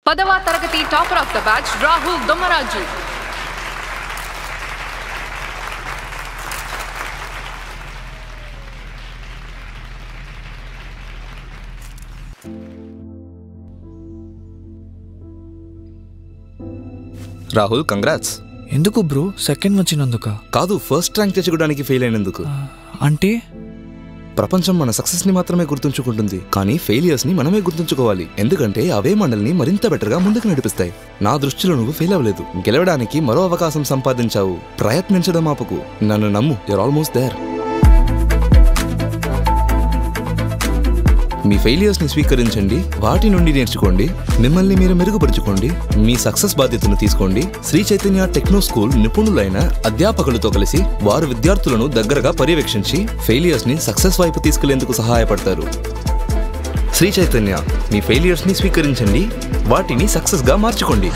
10వ తరగతి topper of the batch Rahul Dommaraju. Rahul congrats. ఎందుకు బ్రో? సెకండ్ వచ్చినందుక కాదు, ఫస్ట్ ర్యాంక్ తెచ్చుకోవడానికి ఫెయిల్ అయినందుకు. అంటే ప్రపంచం మన సక్సెస్ ని మాత్రమే గుర్తుంచుకుంటుంది, కానీ ఫెయిలియర్స్ ని మనమే గుర్తుంచుకోవాలి. ఎందుకంటే అవే మనల్ని మరింత బెటర్ గా ముందుకు నడిపిస్తాయి. నా దృష్టిలో నువ్వు ఫెయిల్ అవ్వలేదు, గెలవడానికి మరో అవకాశం సంపాదించావు. ప్రయత్నించడం ఆపకు, నన్ను నమ్ము, యూర్ ఆల్మోస్ట్ దేర్. మీ ఫెయిలియర్స్ ని స్వీకరించండి, వాటి నుండి నేర్చుకోండి, మిమ్మల్ని మీరు మెరుగుపరుచుకోండి, మీ సక్సెస్ బాధ్యతను తీసుకోండి. శ్రీ చైతన్య టెక్నో స్కూల్ నిపుణులైన అధ్యాపకులతో కలిసి వారు విద్యార్థులను దగ్గరగా పర్యవేక్షించి ఫెయిలియర్స్ ని సక్సెస్ వైపు తీసుకెళ్లేందుకు సహాయపడతారు. శ్రీ చైతన్య, మీ ఫెయిలియర్స్ ని స్వీకరించండి, వాటిని సక్సెస్ గా మార్చుకోండి.